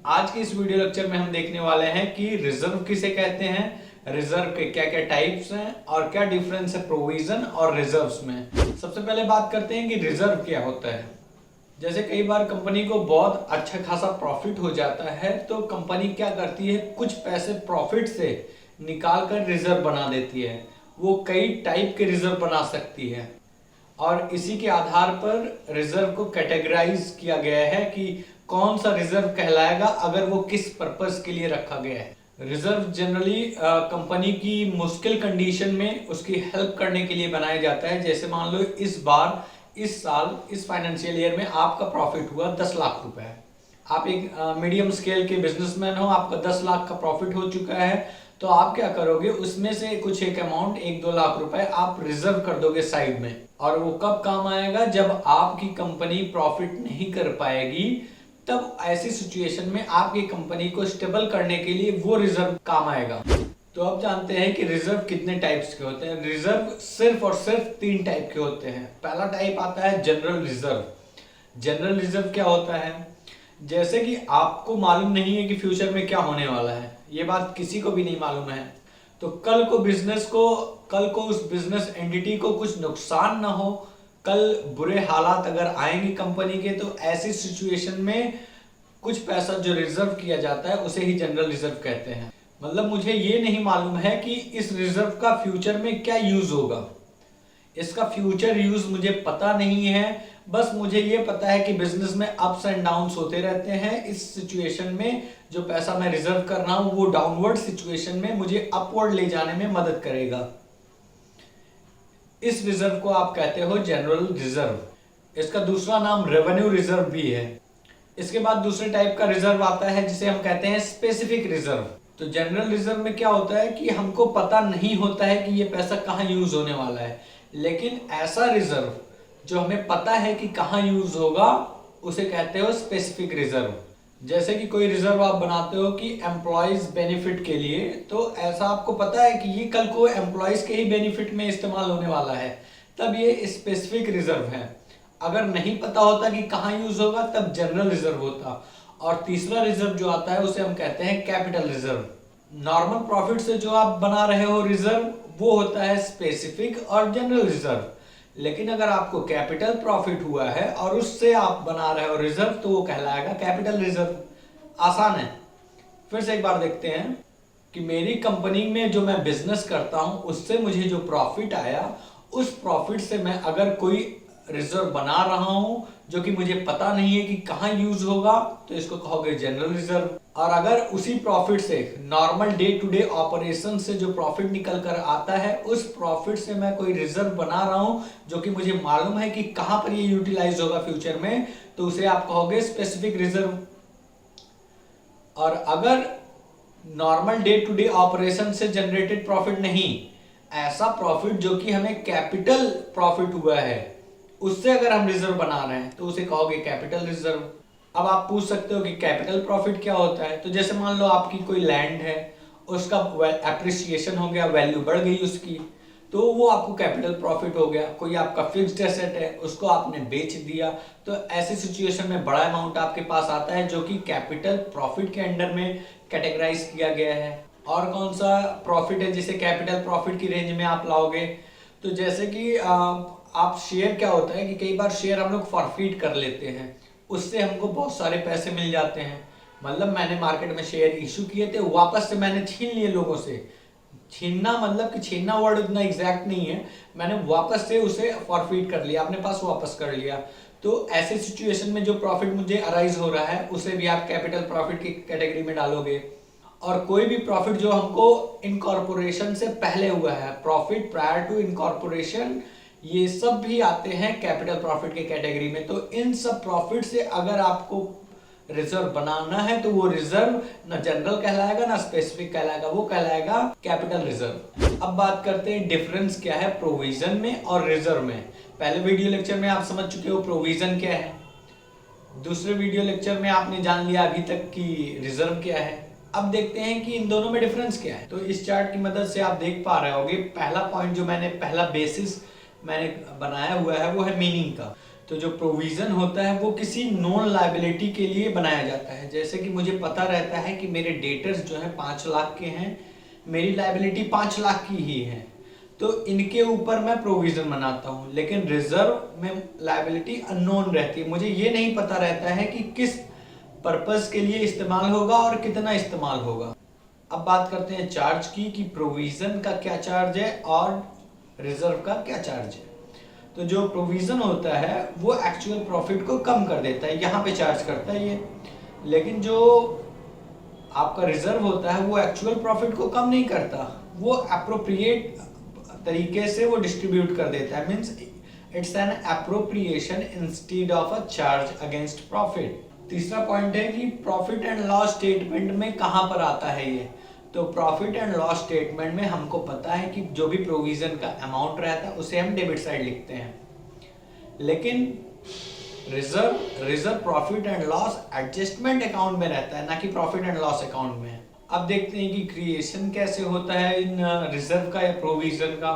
आज के इस वीडियो लेक्चर में हम देखने वाले हैं कि रिजर्व किसे कहते हैं, रिजर्व के क्या क्या टाइप्स हैं और क्या डिफरेंस है प्रोविजन और रिजर्व्स में। सबसे पहले बात करते हैं कि रिजर्व क्या होता है। जैसे कई बार कंपनी को बहुत अच्छा खासा प्रॉफिट हो जाता है तो कंपनी क्या करती है, कुछ पैसे प्रॉफिट से निकाल कर रिजर्व बना देती है। वो कई टाइप के रिजर्व बना सकती है और इसी के आधार पर रिजर्व को कैटेगराइज किया गया है कि कौन सा रिजर्व कहलाएगा अगर वो किस पर्पस के लिए रखा गया है। रिजर्व जनरली कंपनी की मुश्किल कंडीशन में उसकी हेल्प करने के लिए बनाया जाता है। जैसे मान लो इस साल इस फाइनेंशियल ईयर में आपका प्रॉफिट हुआ 10 लाख रुपए। आप एक मीडियम स्केल के बिजनेसमैन हो, आपका 10 लाख का प्रॉफिट हो चुका है, तो आप क्या करोगे, उसमें से कुछ एक अमाउंट 1-2 लाख रुपए आप रिजर्व कर दोगे साइड में। और वो कब काम आएगा, जब आपकी कंपनी प्रॉफिट नहीं कर पाएगी, तब ऐसी सिचुएशन में आपकी कंपनी को स्टेबल करने के लिए वो रिजर्व काम आएगा। तो अब जानते हैं कि रिजर्व कितने टाइप्स के होते हैं। रिजर्व सिर्फ और सिर्फ 3 टाइप के होते हैं। पहला टाइप आता है जनरल रिजर्व। जनरल रिजर्व क्या होता है, जैसे कि आपको मालूम नहीं है कि फ्यूचर में क्या होने वाला है, ये बात किसी को भी नहीं मालूम है, तो कल को उस बिजनेस एंटिटी को कुछ नुकसान ना हो, कल बुरे हालात अगर आएंगे कंपनी के, तो ऐसी सिचुएशन में कुछ पैसा जो रिजर्व किया जाता है उसे ही जनरल रिजर्व कहते हैं। मतलब मुझे ये नहीं मालूम है कि इस रिजर्व का फ्यूचर में क्या यूज होगा, इसका फ्यूचर यूज मुझे पता नहीं है। बस मुझे ये पता है कि बिजनेस में अप्स एंड डाउन्स होते रहते हैं। इस सिचुएशन में जो पैसा मैं रिजर्व कर रहा हूं वो डाउनवर्ड सिचुएशन में मुझे अपवर्ड ले जाने में मदद करेगा। इस रिजर्व को आप कहते हो जनरल रिजर्व। इसका दूसरा नाम रेवेन्यू रिजर्व भी है। इसके बाद दूसरे टाइप का रिजर्व आता है जिसे हम कहते हैं स्पेसिफिक रिजर्व। तो जनरल रिजर्व में क्या होता है कि हमको पता नहीं होता है कि ये पैसा कहाँ यूज होने वाला है, लेकिन ऐसा रिजर्व जो हमें पता है कि कहाँ यूज होगा उसे कहते हो स्पेसिफिक रिजर्व। जैसे कि कोई रिजर्व आप बनाते हो कि एम्प्लॉयज बेनिफिट के लिए, तो ऐसा आपको पता है कि ये कल को एम्प्लॉयज के ही बेनिफिट में इस्तेमाल होने वाला है, तब ये स्पेसिफिक रिजर्व है। अगर नहीं पता होता कि कहाँ यूज होगा तब जनरल रिजर्व होता। और तीसरा रिजर्व जो आता है उसे हम कहते हैं कैपिटल रिजर्व। नॉर्मल प्रॉफिट से जो आप बना रहे हो रिजर्व वो होता है स्पेसिफिक और जनरल रिजर्व। लेकिन अगर आपको कैपिटल प्रॉफिट हुआ है और उससे आप बना रहे हो रिजर्व तो वो कहलाएगा कैपिटल रिजर्व। आसान है। फिर से एक बार देखते हैं कि मेरी कंपनी में जो मैं बिजनेस करता हूं उससे मुझे जो प्रॉफिट आया, उस प्रॉफिट से मैं अगर कोई रिजर्व बना रहा हूं जो कि मुझे पता नहीं है कि कहां यूज होगा, तो इसको कहोगे जनरल रिजर्व। और अगर उसी प्रॉफिट से normal day to day operation से जो प्रॉफिट निकल कर आता है, उस प्रॉफिट से मैं कोई रिजर्व बना रहा हूं जो कि मुझे मालूम है कि कहां पर ये यूटिलाइज होगा फ्यूचर में, तो उसे आप कहोगे स्पेसिफिक रिजर्व। और अगर normal day to day operation से जनरेटेड प्रॉफिट नहीं, ऐसा प्रॉफिट जो कि हमें कैपिटल प्रॉफिट हुआ है, उससे अगर हम रिजर्व बना रहे हैं तो उसे कहोगे कैपिटल रिजर्व। अब आप पूछ सकते हो कि कैपिटल प्रॉफिट क्या होता है। तो जैसे मान लो आपकी कोई लैंड है, उसका एप्रिसिएशन हो गया, वैल्यू बढ़ गई उसकी, तो वो आपको कैपिटल प्रॉफिट हो गया। कोई आपका फिक्स्ड एसेट है, उसको आपने बेच दिया, तो ऐसी सिचुएशन में बड़ा अमाउंट आपके पास आता है जो कि कैपिटल प्रॉफिट के अंडर में कैटेगराइज किया गया है। और कौन सा प्रॉफिट है जिसे कैपिटल प्रॉफिट की रेंज में आप लाओगे, तो जैसे कि आप शेयर, क्या होता है कि कई बार शेयर हम लोग फॉरफिट कर लेते हैं, उससे हमको बहुत सारे पैसे मिल जाते हैं। मतलब मैंने मार्केट में शेयर इशू किए थे, वापस से मैंने छीन लिए लोगों से। छीनना मतलब कि छीनना वर्ड उतना एग्जैक्ट नहीं है, मैंने वापस से उसे फॉरफिट कर लिया, अपने पास वापस कर लिया। तो ऐसे सिचुएशन में जो प्रॉफिट मुझे अराइज हो रहा है उसे भी आप कैपिटल प्रॉफिट की कैटेगरी में डालोगे। और कोई भी प्रॉफिट जो हमको इनकॉर्पोरेशन से पहले हुआ है, प्रॉफिट प्रायर टू इनकॉर्पोरेशन, ये सब भी आते हैं कैपिटल प्रॉफिट के कैटेगरी में। तो इन सब प्रॉफिट से अगर आपको रिजर्व बनाना है तो वो रिजर्व ना जनरल कहलाएगा ना स्पेसिफिक कहलाएगा, वो कहलाएगा कैपिटल रिजर्व। अब बात करते हैं डिफरेंस क्या है प्रोविजन में और रिजर्व में। पहले वीडियो लेक्चर में आप समझ चुके हो प्रोविजन क्या है, दूसरे वीडियो लेक्चर में आपने जान लिया अभी तक कि रिजर्व क्या है। अब देखते हैं कि इन दोनों में डिफरेंस क्या है। तो इस चार्ट की मदद से आप देख पा रहे होगे, पहला पॉइंट जो पहला बेसिस मैंने बनाया हुआ है वो है मीनिंग का। तो जो प्रोविजन होता है वो किसी नॉन लायबिलिटी के लिए बनाया जाता है। जैसे कि मुझे पता रहता है कि मेरे डेटर्स जो है 5 लाख के हैं, मेरी लायबिलिटी 5 लाख की ही है, तो इनके ऊपर मैं प्रोविजन बनाता हूँ। लेकिन रिजर्व में लायबिलिटी अननोन रहती है, मुझे ये नहीं पता रहता है कि किस पर्पस के लिए इस्तेमाल होगा और कितना इस्तेमाल होगा। अब बात करते हैं चार्ज की, कि प्रोविजन का क्या चार्ज है और रिजर्व का क्या चार्ज है। तो जो प्रोविजन होता है वो एक्चुअल प्रॉफिट को कम कर देता है, यहाँ पे चार्ज करता है ये। लेकिन जो आपका रिजर्व होता है वो एक्चुअल प्रॉफिट को कम नहीं करता, वो अप्रोप्रिएट तरीके से वो डिस्ट्रीब्यूट कर देता है। Means it's an appropriation instead of a charge against profit. तीसरा पॉइंट है कि प्रॉफिट एंड लॉस स्टेटमेंट में कहां पर आता है ये। तो प्रॉफिट एंड लॉस स्टेटमेंट में हमको पता है कि जो भी प्रोविजन का अमाउंट रहता है उसे हम डेबिट साइड लिखते हैं, लेकिन reserve profit and loss adjustment account में रहता है, ना कि प्रॉफिट एंड लॉस अकाउंट में। अब देखते हैं कि क्रिएशन कैसे होता है इन रिजर्व का या प्रोविजन का।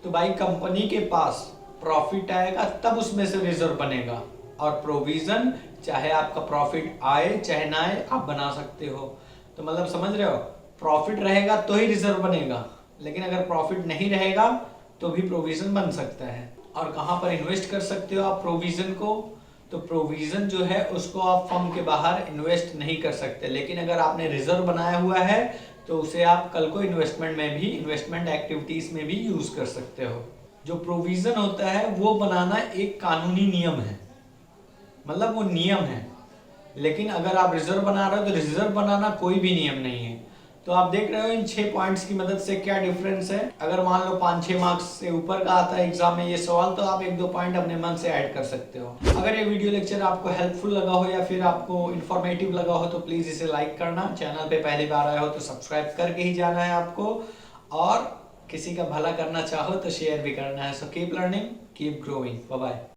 तो भाई कंपनी के पास प्रॉफिट आएगा तब उसमें से रिजर्व बनेगा, और प्रोविजन चाहे आपका प्रॉफिट आए चाहे ना आए आप बना सकते हो। तो मतलब समझ रहे हो, प्रॉफिट रहेगा तो ही रिजर्व बनेगा, लेकिन अगर प्रॉफिट नहीं रहेगा तो भी प्रोविजन बन सकता है। और कहां पर इन्वेस्ट कर सकते हो आप प्रोविजन को। तो प्रोविजन जो है उसको आप फर्म के बाहर इन्वेस्ट नहीं कर सकते, लेकिन अगर आपने रिजर्व बनाया हुआ है तो उसे आप कल को इन्वेस्टमेंट में भी, इन्वेस्टमेंट एक्टिविटीज में भी यूज कर सकते हो। जो प्रोविजन होता है वो बनाना एक कानूनी नियम है, मतलब वो नियम है। लेकिन अगर आप रिजर्व बना रहे हो तो रिजर्व बनाना कोई भी नियम नहीं है। तो आप देख रहे हो इन 6 पॉइंट्स की मदद से क्या डिफरेंस है। अगर मान लो 5-6 मार्क्स से ऊपर का आता है एग्जाम में ये सवाल, तो आप 1-2 पॉइंट अपने मन से ऐड कर सकते हो। अगर ये वीडियो लेक्चर आपको हेल्पफुल लगा हो या फिर आपको इन्फॉर्मेटिव लगा हो तो प्लीज इसे लाइक करना। चैनल पे पहली बार आए हो तो सब्सक्राइब करके ही जाना है आपको, और किसी का भला करना चाहो तो शेयर भी करना है। So keep learning, keep growing. Bye bye.